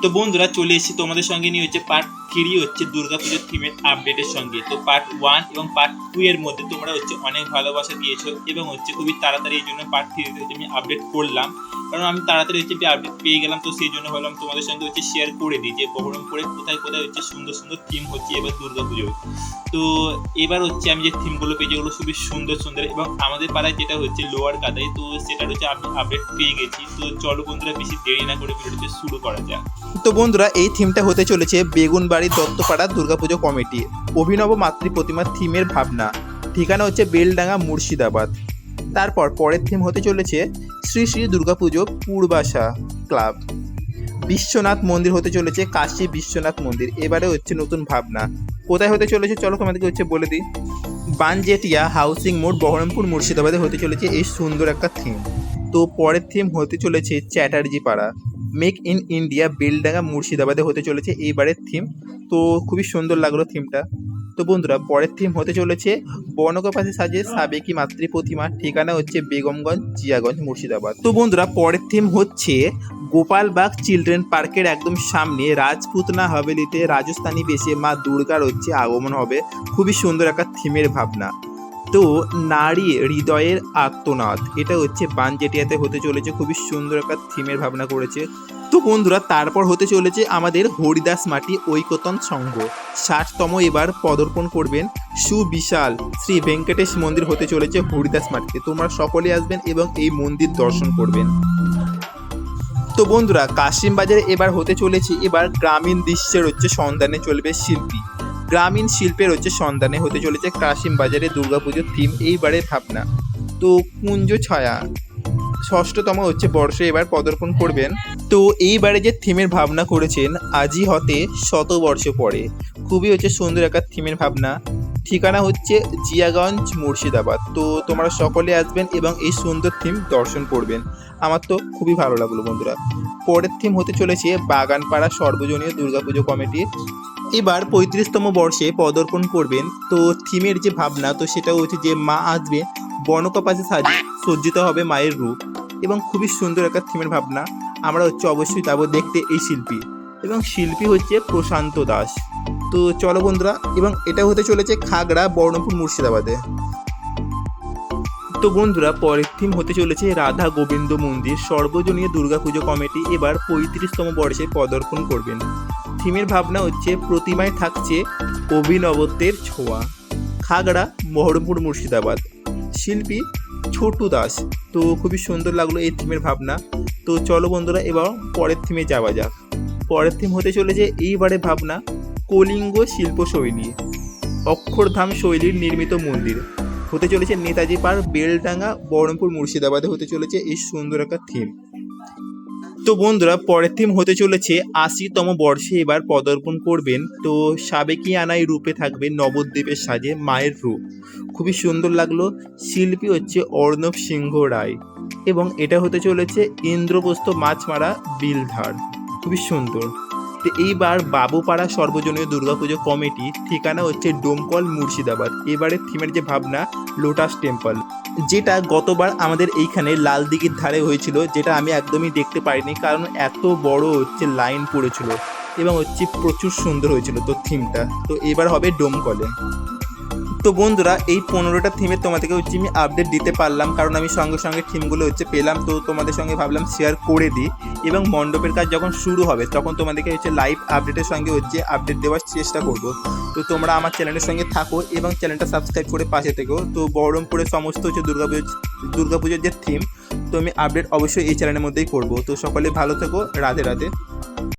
তো বন্ধুরা চলে এসেছি তোমাদের সঙ্গে নিয়ে হচ্ছে পার্ট 3 হচ্ছে দুর্গাপুজোর থিমের আপডেটের সঙ্গে। তো পার্ট 1 এবং পার্ট 2 এর মধ্যে তোমরা হচ্ছে অনেক ভালোবাসা দিয়েছো এবং হচ্ছে খুবই তাড়াতাড়ি এই জন্য পার্ট 3 তে আমি আপডেট করলাম, কারণ আমি তাড়াতাড়ি হচ্ছে আপডেট পেয়ে গেলাম। তো সেই জন্য ভাবলাম তোমাদের সঙ্গে হচ্ছে শেয়ার করে দিই যে বহরমপুরে কোথায় কোথায় হচ্ছে সুন্দর সুন্দর থিম হচ্ছে এবার দুর্গাপুজোয়। তো এবার হচ্ছে আমি যে থিমগুলো পেয়েছি ওগুলো খুবই সুন্দর সুন্দর, এবং আমাদের পাড়ায় যেটা হচ্ছে লোয়ার কাদায়, তো সেটার হচ্ছে আমি আপডেট পেয়ে গেছি। তো চলো বন্ধুরা বেশি দেরি না করে ভিডিওটা শুরু করা যাক। তো বন্ধুরা এই থিমটা হতে চলেছে বেগুনবাড়ি দত্তপাড়া দুর্গাপুজো কমিটি অভিনব মাতৃ প্রতিমার থিমের ভাবনা। ঠিকানা হচ্ছে বেলডাঙ্গা মুর্শিদাবাদ। তারপর পরের থিম হতে চলেছে শ্রী শ্রী দুর্গাপুজো পূর্বাশা ক্লাব। বিশ্বনাথ মন্দির হতে চলেছে কাশী বিশ্বনাথ মন্দির। এবারে হচ্ছে নতুন ভাবনা। কোথায় হতে চলেছে চলো তোমাদেরকে হচ্ছে বলে দিই। বানজেটিয়া হাউসিং মোড় বহরমপুর মুর্শিদাবাদে হতে চলেছে এই সুন্দর একটা থিম। তো পরের থিম হতে চলেছে চ্যাটার্জি পাড়া মেক ইন ইন্ডিয়া বেলডাঙ্গা মুর্শিদাবাদে হতে চলেছে এইবারের থিম। তো খুবই সুন্দর লাগলো থিমটা। তো বন্ধুরা পরের থিম হতে চলেছে বনকা পাশে সাজে সাবেকি মাতৃ প্রতিমা। ঠিকানা হচ্ছে বেগমগঞ্জ জিয়াগঞ্জ মুর্শিদাবাদ। তো বন্ধুরা পরের থিম হচ্ছে গোপালবাগ চিলড্রেন পার্কের একদম সামনে রাজপুতনা হাভেলিতে রাজস্থানী বেশে মা দুর্গার হচ্ছে আগমন হবে। খুবই সুন্দর একটা থিমের ভাবনা। তো নারী হৃদয়ের আত্মনাদ, এটা হচ্ছে বানজেটিয়াতে হতে চলেছে। খুবই সুন্দর একটা থিমের ভাবনা করেছে। তো বন্ধুরা তারপর হতে চলেছে আমাদের হরিদাস মাটি ঐকতন সংঘ 60তম এবার পদার্পণ করবেন সুবিশাল শ্রী ভেঙ্কটেশ মন্দির হতে চলেছে হরিদাস মাটিতে। তোমরা সকলে আসবেন এবং এই মন্দির দর্শন করবেন। তো বন্ধুরা কাশিমবাজারে এবার হতে চলেছে এবার গ্রামীণ দৃশ্যের হচ্ছে সন্ধানে চলবে শিল্পী। গ্রামীণ শিল্পের হচ্ছে সন্ধানে হতে চলেছে কাশিমবাজারে দুর্গাপুজোর থিম এইবারের ভাবনা। তো কুঞ্জ ছায়া 6তম হচ্ছে বর্ষে এবার পদার্পণ করবেন। তো এইবারে যে থিমের ভাবনা করেছেন আজই হতে 100 বর্ষ পরে। খুবই হচ্ছে সুন্দর একটা থিমের ভাবনা। ঠিকানা হচ্ছে জিয়াগঞ্জ মুর্শিদাবাদ। তো তোমরা সকলে আসবেন এবং এই সুন্দর থিম দর্শন করবেন। আমার তো খুবই ভালো লাগলো বন্ধুরা। পরের থিম হতে চলেছে বাগানপাড়া সর্বজনীয় দুর্গাপুজো কমিটি। এবার 35তম বর্ষে পদার্পণ করবেন। তো থিমের যে ভাবনা তো সেটা হচ্ছে যে মা আসবে বনকা পাশে সাজিয়ে সজ্জিত হবে মায়ের রূপ, এবং খুবই সুন্দর একটা থিমের ভাবনা। আমরা হচ্ছে অবশ্যই যাবো দেখতে এই শিল্পী, এবং শিল্পী হচ্ছে প্রশান্ত দাস। তো চলো বন্ধুরা, এবং এটা হতে চলেছে খাগড়া বর্ণপুর মুর্শিদাবাদে। তো বন্ধুরা পরের থিম হতে চলেছে রাধা গোবিন্দ মন্দির সর্বজনীয় দুর্গাপুজো কমিটি এবার 35তম বর্ষে পদার্পণ করবেন। থিমের ভাবনা হচ্ছে প্রতিমায় থাকছে অভিনবত্বের ছোঁয়া। খাগড়া বহরমপুর মুর্শিদাবাদ। শিল্পী ছোটু দাস। তো খুবই সুন্দর লাগলো এই থিমের ভাবনা। তো চলো বন্ধুরা এবার পরের থিমে যাওয়া যাক। পরের থিম হতে চলেছে এইবারে ভাবনা কলিঙ্গ শিল্পশৈলী অক্ষরধাম শৈলীর নির্মিত মন্দির হতে চলেছে নেতাজি পার্ক বেলডাঙ্গা বহরমপুর মুর্শিদাবাদে হতে চলেছে এই সুন্দর একটা থিম। তো বন্ধুরা পরের থিম হতে চলেছে 80তম বর্ষে এবার পদার্পণ করবেন। তো সাবেকি আনাই রূপে থাকবে নবদ্বীপের সাজে মায়ের রূপ। খুবই সুন্দর লাগলো। শিল্পী হচ্ছে অর্ণব সিংহ রায়, এবং এটা হতে চলেছে ইন্দ্রপ্রস্থ মাছমারা বিলধার। খুবই সুন্দর। তো এইবার বাবুপাড়া সর্বজনীয় দুর্গাপুজো কমিটি। ঠিকানা হচ্ছে ডোমকল মুর্শিদাবাদ। এবারে থিমের যে ভাবনা লোটাস টেম্পল, যেটা গতবার আমাদের এইখানে লাল দিঘির ধারে হয়েছিল, যেটা আমি একদমই দেখতে পারিনি কারণ এত বড় হচ্ছে লাইন পড়েছিল, এবং হচ্ছে প্রচুর সুন্দর হয়েছিল তো থিমটা। তো এবার হবে ডোমকলে। তো বন্ধুরা এই 15টা থিমের তোমাদেরকে হচ্ছে আমি আপডেট দিতে পারলাম, কারণ আমি সঙ্গে সঙ্গে থিমগুলো হচ্ছে পেলাম। তো তোমাদের সঙ্গে ভাবলাম শেয়ার করে দিই, এবং মণ্ডপের কাজ যখন শুরু হবে তখন তোমাদেরকে হচ্ছে লাইভ আপডেটের সঙ্গে হচ্ছে আপডেট দেওয়ার চেষ্টা করব। তো তোমরা আমার চ্যানেলের সঙ্গে থাকো এবং চ্যানেলটা সাবস্ক্রাইব করে পাশে থেকো। তো বহরমপুরের সমস্ত হচ্ছে দুর্গাপুজোর যে থিম তো আমি আপডেট অবশ্যই এই চ্যানেলের মধ্যেই করব। তো সকলে ভালো থেকো। রাধে রাধে।